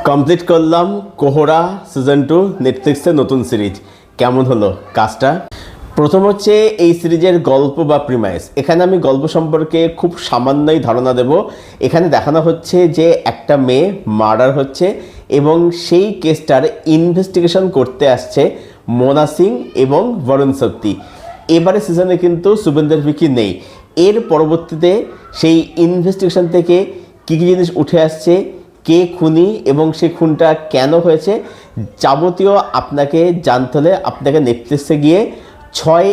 Complete করলাম Kohora season 2 নেটফ্লিক্সের নতুন series. কেমন হলো কাজটা? প্রথম হচ্ছে এই সিরিজের গল্প বা প্রিমাইস। এখানে আমি গল্প সম্পর্কে খুব সামান্যই ধারণা দেব। এখানে দেখানো হচ্ছে যে একটা মেয়ে মার্ডার হচ্ছে এবং সেই কেসটার ইনভেস্টিগেশন করতে আসছে মোনা সিং এবং বরুণ সপ্তি। এবারে সিজনে কিন্তু শুভেন্দর ভিকি নেই। এর পরবর্তীতে সেই ইনভেস্টিগেশন থেকে কী কী জিনিস উঠে আসছে, কে খুনি এবং সেই খুনটা কেন হয়েছে, যাবতীয় আপনাকে জানতে হলে আপনাকে নেটফ্লিক্সে গিয়ে 6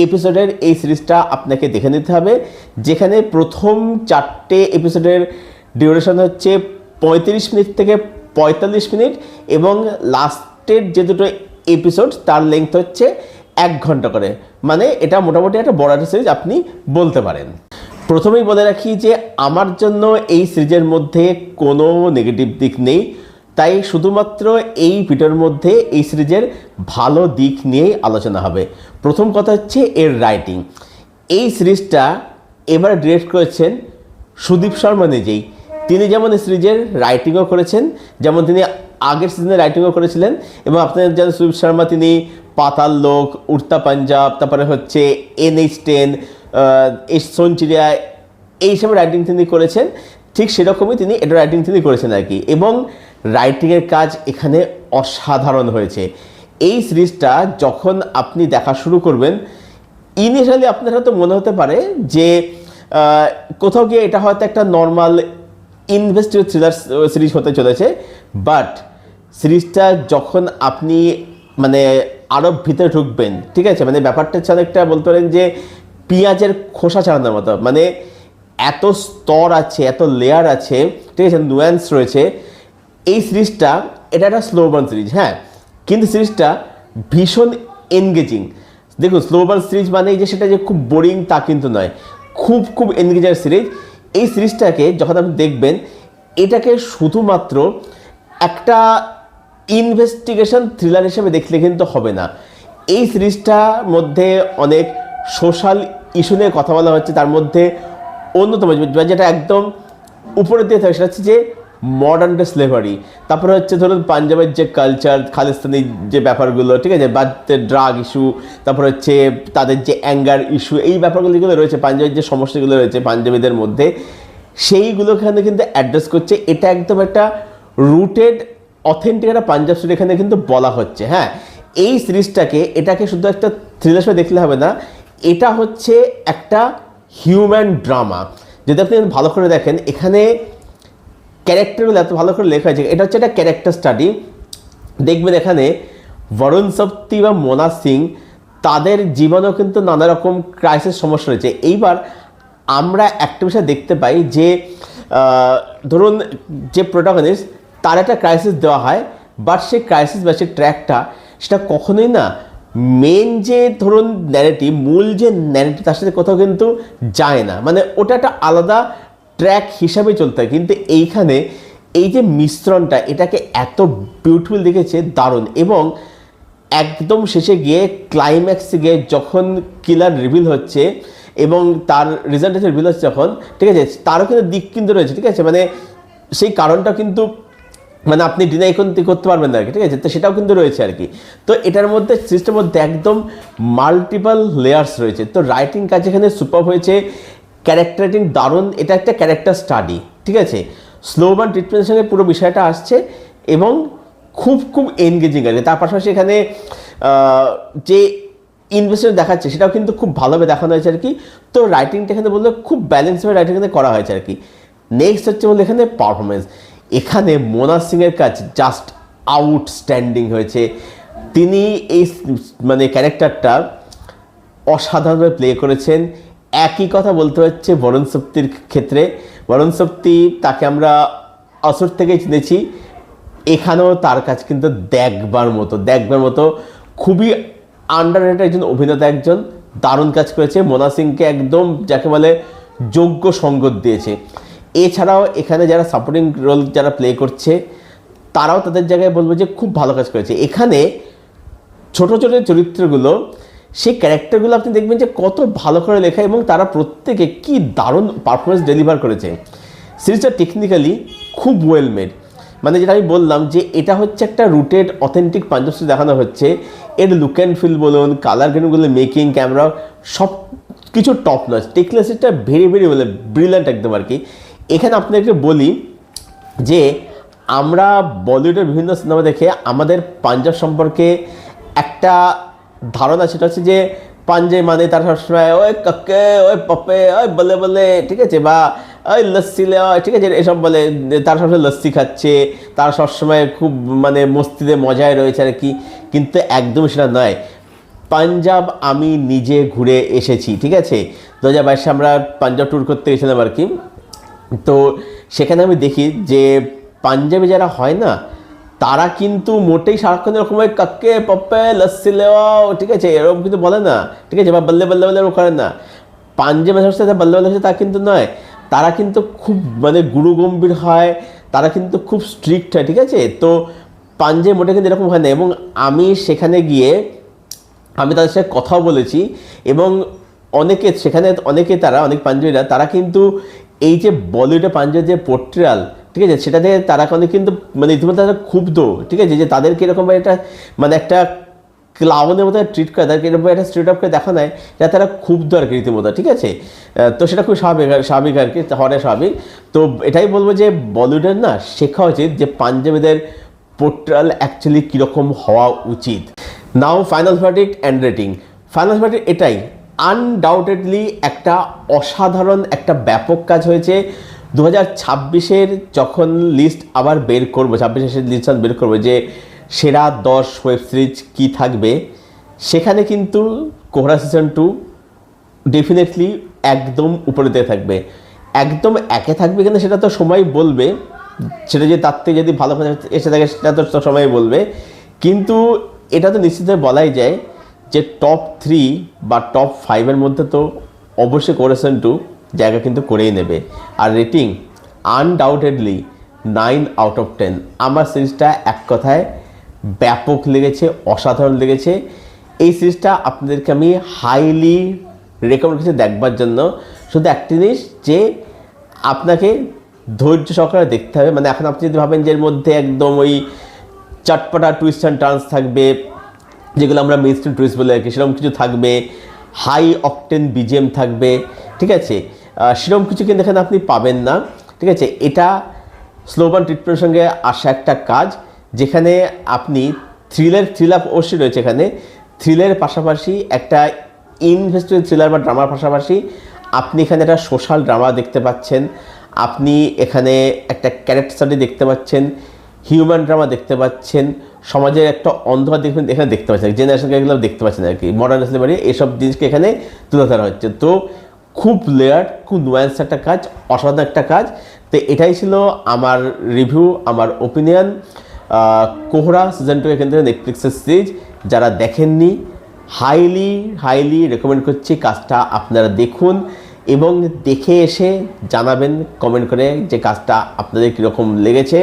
এপিসোডের এই সিরিজটা আপনাকে দেখে নিতে হবে, যেখানে প্রথম 4টে এপিসোডের ডিউরেশন হচ্ছে 35 মিনিট থেকে 45 মিনিট এবং লাস্টের যে দুটো এপিসোড তার লেংথ হচ্ছে 1 ঘন্টা করে। মানে এটা মোটামুটি একটা বড় একটা সিরিজ আপনি বলতে পারেন। প্রথমেই বলে রাখি যে আমার জন্য এই সিরিজের মধ্যে কোনো নেগেটিভ দিক নেই, তাই শুধুমাত্র এই ভিডিওর মধ্যে এই সিরিজের ভালো দিক নিয়েই আলোচনা হবে। প্রথম কথা হচ্ছে এর রাইটিং। এই সিরিজটা এবার ডিরেক্ট করেছেন সুদীপ শর্মা নিজেই। তিনি যেমন এই সিরিজের রাইটিংও করেছেন, যেমন তিনি আগের সিজনে রাইটিংও করেছিলেন এবং আপনাদের জানেন সুদীপ শর্মা তিনি পাতাল লোক, উড়তা পাঞ্জাব, তারপরে হচ্ছে NH10, সোনচিড়িয়া, এইসব রাইটিং তিনি করেছেন। ঠিক সেরকমই তিনি এটা রাইটিং তিনি করেছেন আর কি, এবং রাইটিংয়ের কাজ এখানে অসাধারণ হয়েছে। এই সিরিজটা যখন আপনি দেখা শুরু করবেন, ইনিশিয়ালি আপনার হয়তো মনে হতে পারে যে কোথাও গিয়ে এটা হয়তো একটা নর্মাল ইনভেস্টিগেটিভ থ্রিলার সিরিজ হতে চলেছে, বাট সিরিজটা যখন আপনি মানে আরও ভিতরে ঢুকবেন, ঠিক আছে, মানে ব্যাপারটা হচ্ছে অনেকটা বলতে পারেন যে পেঁয়াজের খোসা ছাড়ানোর মতো। মানে এত স্তর আছে, এত লেয়ার আছে, ঠিক আছে, নুয়ান্স রয়েছে। এই সিরিজটা এটা একটা স্লো বার্ন সিরিজ, হ্যাঁ, কিন্তু সিরিজটা ভীষণ এনগেজিং। দেখুন, স্লো বার্ন সিরিজ মানে যে সেটা যে খুব বোরিং তা কিন্তু নয়, খুব এনগেজিং সিরিজ। এই সিরিজটাকে যখন আপনি দেখবেন, এটাকে শুধুমাত্র একটা ইনভেস্টিগেশন থ্রিলার হিসেবে দেখলে কিন্তু হবে না। এই সিরিজটার মধ্যে অনেক সোশ্যাল ইস্যু নিয়ে কথা বলা হচ্ছে। তার মধ্যে অন্যতম যেটা একদম উপরে দিয়ে থাকে সেটা হচ্ছে যে মডার্ন ডে স্লেভারি, তারপরে হচ্ছে ধরুন পাঞ্জাবের যে কালচার, খালিস্তানি যে ব্যাপারগুলো, ঠিক আছে, বা ড্রাগ ইস্যু, তারপর হচ্ছে তাদের যে অ্যাঙ্গার ইস্যু, এই ব্যাপারগুলো যেগুলো রয়েছে, পাঞ্জাবের যে সমস্যাগুলো রয়েছে পাঞ্জাবিদের মধ্যে, সেইগুলোখানে কিন্তু অ্যাড্রেস করছে। এটা একদম একটা রুটেড অথেন্টিক একটা পাঞ্জাব স্টোরি এখানে কিন্তু বলা হচ্ছে। হ্যাঁ, এই সিরিজটাকে এটাকে শুধু একটা থ্রিলার হিসেবে দেখলে হবে না, এটা হচ্ছে একটা হিউম্যান ড্রামা। যদি আপনি ভালো করে দেখেন, এখানে ক্যারেক্টারগুলো এত ভালো করে লেখা হয়েছে। এটা হচ্ছে একটা ক্যারেক্টার স্টাডি। দেখবেন এখানে বরুণ সপ্তি বা মোনা সিং, তাদের জীবনেও কিন্তু নানা রকম ক্রাইসিস সমস্যা রয়েছে। এইবার আমরা একটা বিষয় দেখতে পাই যে ধরুন যে প্রোটাগনিস্ট, তার একটা ক্রাইসিস দেওয়া হয়, বাট সেই ক্রাইসিস বা সেই ট্র্যাকটা সেটা কখনোই না মেন যে ধরুন ন্যারেটিভ, মূল যে ন্যারেটিভ তার সাথে কোথাও কিন্তু যায় না। মানে ওটা একটা আলাদা ট্র্যাক হিসাবে চলতে হয়। কিন্তু এইখানে এই যে মিশ্রণটা, এটাকে এত বিউটিফুল দেখেছে, দারুণ। এবং একদম শেষে গিয়ে ক্লাইম্যাক্সে গিয়ে যখন কিলার রিভিল হচ্ছে এবং তার রেজাল্ট হচ্ছে রিভিল হচ্ছে যখন, ঠিক আছে, তারও কিন্তু দিক কিন্তু রয়েছে, ঠিক আছে, মানে সেই কারণটা কিন্তু মানে আপনি ডিনাই করতে পারবেন না আর কি, ঠিক আছে, তো সেটাও কিন্তু রয়েছে আর কি। তো এটার মধ্যে সিস্টেমের মধ্যে একদম মাল্টিপল লেয়ার্স রয়েছে। তো রাইটিং কাজ এখানে সুপার হয়েছে, ক্যারেক্টার রাইটিং দারুণ। এটা একটা ক্যারেক্টার স্টাডি, ঠিক আছে, স্লো বার্ন ট্রিটমেন্টের সঙ্গে পুরো বিষয়টা আসছে এবং খুব এনগেজিং আছে। তার পাশাপাশি এখানে যে ইনভেস্টমেন্ট দেখাচ্ছে সেটাও কিন্তু খুব ভালোভাবে দেখানো হয়েছে আর কি। তো রাইটিংটা এখানে বললে খুব ব্যালেন্সভাবে রাইটিং এখানে করা হয়েছে আর কি। নেক্সট হচ্ছে বলতে এখানে পারফরমেন্স। এখানে মোনা সিংয়ের কাজ জাস্ট আউটস্ট্যান্ডিং হয়েছে। তিনি এই মানে ক্যারেক্টারটা অসাধারণভাবে প্লে করেছেন। একই কথা বলতে হচ্ছে বরুণ সপ্তির ক্ষেত্রে। বরুণ সপ্তি, তাকে আমরা অসুর থেকেই চিনেছি, এখানেও তার কাজ কিন্তু দেখবার মতো। খুবই আন্ডাররেটেড একজন অভিনেতা, একজন দারুণ কাজ করেছে। মোনা সিংকে একদম যাকে বলে যোগ্য সঙ্গত দিয়েছে। এছাড়াও এখানে যারা সাপোর্টিং রোল যারা প্লে করছে, তারাও তাদের জায়গায় বলবো যে খুব ভালো কাজ করেছে। এখানে ছোট চরিত্রগুলো, সেই ক্যারেক্টারগুলো আপনি দেখবেন যে কত ভালো করে লেখা এবং তারা প্রত্যেকে কি দারুণ পারফরমেন্স ডেলিভার করেছে। সিরিজটা টেকনিক্যালি খুব ওয়েল মেড। মানে যেটা আমি বললাম যে এটা হচ্ছে একটা রুটেড অথেন্টিক পাঞ্জাব স্টাইল দেখানো হচ্ছে। এর লুক অ্যান্ড ফিল বলুন, কালার গ্রেডগুলো, মেকিং, ক্যামেরা, সব কিছু টপ নচ। টেকনিক্যালিটা ভেরি ভেরি বলে ব্রিলিয়ান্ট একদম আর কি। এখানে আপনাদেরকে বলি যে আমরা বলিউডের বিভিন্ন সিনেমা দেখে আমাদের পাঞ্জাব সম্পর্কে একটা ধারণা, সেটা হচ্ছে যে পাঞ্জাবি মানে তার সবসময় ওই কাকে, ওই পপে, ওই বলে বলে, ঠিক আছে, বা ওই লস্যি লেওয়া, ঠিক আছে, এসব বলে। তারা সবসময় লস্যি খাচ্ছে, তারা সবসময় খুব মানে মস্তিতে মজায় রয়েছে আর কি। কিন্তু একদমই সেটা নয়। পাঞ্জাব আমি নিজে ঘুরে এসেছি, ঠিক আছে। 2022 আমরা পাঞ্জাব ট্যুর করতে গেছিলাম আর কি। তো সেখানে আমি দেখি যে পাঞ্জাবি যারা হয় না, তারা কিন্তু মোটেই সারাক্ষণ এরকম কাকে পপ্পে লস্যি লেওয়াও, ঠিক আছে, এরকম কিন্তু বলে না, ঠিক আছে, বা বল্লে বল্লে বল্লে এরকম করে না। পাঞ্জাবি ভাষার বল্লে বল্লে হচ্ছে তা কিন্তু নয়। তারা কিন্তু খুব মানে গুরুগম্ভীর হয়, তারা কিন্তু খুব স্ট্রিক্ট হয়, ঠিক আছে। তো পাঞ্জাবি মোটে কিন্তু এরকম হয় না। এবং আমি সেখানে গিয়ে আমি তাদের সাথে কথাও বলেছি, এবং অনেকে সেখানে অনেক পাঞ্জাবিরা তারা কিন্তু এই যে বলিউডে পাঞ্জাবের যে পোর্ট্রেয়াল, ঠিক আছে, সেটাতে তারা কিন্তু মানে ইতিমধ্যে তারা ক্ষুব্ধ, ঠিক আছে, যে তাদেরকে এরকম একটা মানে একটা ক্লাউনের মতো ট্রিট করে, তাদেরকে এরকম একটা স্ট্রিট আপ করে দেখা নেয়, যাতে তারা ক্ষুব্ধ আর কি রীতিমতো, ঠিক আছে। তো সেটা খুব স্বাভাবিক আর কি, হওয়াটা স্বাভাবিক। তো এটাই বলবো যে বলিউডের না শেখা উচিত যে পাঞ্জাবিদের পোর্ট্রেয়াল অ্যাকচুয়ালি কীরকম হওয়া উচিত। Now final verdict and rating. Final verdict এটাই, আনডাউটেডলি একটা অসাধারণ একটা ব্যাপক কাজ হয়েছে। 2026-এর যখন লিস্ট আবার বের করবো, 26-এর লিস্ট বের করবো যে সেরা 10 ওয়েব সিরিজ কী থাকবে, সেখানে কিন্তু কোহরা সিজন 2 ডেফিনেটলি একদম উপরে দিয়ে থাকবে। একদম একে থাকবে কিনা সেটা তো সময় বলবে, সেটা যে তার থেকে যদি ভালো এসে থাকে সেটা তো সময় বলবে। কিন্তু এটা তো নিশ্চিতভাবে বলাই যায় যে টপ 3 বা টপ 5-এর মধ্যে তো অবশ্যই কোহরা সিজন 2 জায়গা কিন্তু করেই নেবে। আর রেটিং আনডাউটেডলি 9 আউট অফ 10। আমার সিরিজটা এক কথায় ব্যাপক লেগেছে, অসাধারণ লেগেছে। এই সিরিজটা আপনাদেরকে আমি হাইলি রেকমেন্ড করছি দেখবার জন্য। শুধু একটা জিনিস যে আপনাকে ধৈর্য সহকারে দেখতে হবে। মানে এখন আপনি যদি ভাবেন যে এর মধ্যে একদম ওই চটপটা টুইস্ট অ্যান্ড টার্নস থাকবে, যেগুলো আমরা মেইনস্ট্রিম টুইস্ট বলে আর কি, সেরকম কিছু থাকবে, হাই অকটেন বিজিএম থাকবে, ঠিক আছে, সেরকম কিছু কিন্তু এখানে আপনি পাবেন না, ঠিক আছে। এটা স্লো বার্ন ট্রিটমেন্টের সঙ্গে আসা একটা কাজ, যেখানে আপনি থ্রিলার অবশ্যই রয়েছে এখানে। থ্রিলারের পাশাপাশি একটা ইনভেস্টিগেটিভ থ্রিলার বা ড্রামার পাশাপাশি আপনি এখানে একটা সোশ্যাল ড্রামা দেখতে পাচ্ছেন, আপনি এখানে একটা ক্যারেক্টার স্টাডি দেখতে পাচ্ছেন, হিউম্যান ড্রামা দেখতে পাচ্ছেন, সমাজের একটা অন্ধকার দেখবেন এখানে দেখতে পাচ্ছেন, জেনারেশনকে এগুলো দেখতে পাচ্ছেন আর কি, মডার্ন স্লেভারি এইসব জিনিসকে এখানে তুলে ধরা হচ্ছে। তো খুব লেয়ার্ড, খুব নুয়ান্স একটা কাজ, অসাধারণ একটা কাজ। তো এটাই ছিল আমার রিভিউ, আমার ওপিনিয়ন কোহরা সিজন 2 এখান থেকে নেটফ্লিক্সের সিরিজ। যারা দেখেননি হাইলি রেকমেন্ড করছি কাজটা আপনারা দেখুন, এবং দেখে এসে জানাবেন কমেন্ট করে যে কাজটা আপনাদের কীরকম লেগেছে।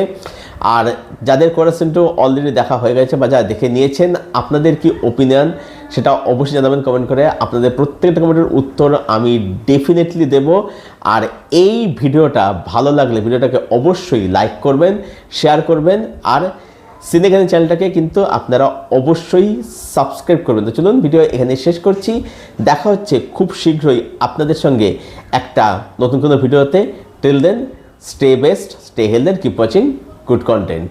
আর যাদের কোহরা সিজন 2 অলরেডি দেখা হয়ে গেছে বা যারা দেখে নিয়েছেন, আপনাদের কি ওপিনিয়ন সেটা অবশ্যই জানাবেন কমেন্ট করে। আপনাদের প্রত্যেকটা কমেন্টের উত্তর আমি ডেফিনেটলি দেব। আর এই ভিডিওটা ভালো লাগলে ভিডিওটাকে অবশ্যই লাইক করবেন, শেয়ার করবেন, আর সিনেগানি চ্যানেলটাকে কিন্তু আপনারা অবশ্যই সাবস্ক্রাইব করবেন। তো চলুন ভিডিও এখানে শেষ করছি, দেখা হচ্ছে খুব শীঘ্রই আপনাদের সঙ্গে একটা নতুন কোনো ভিডিওতে। Till then, stay best, stay healthy, keep watching good content.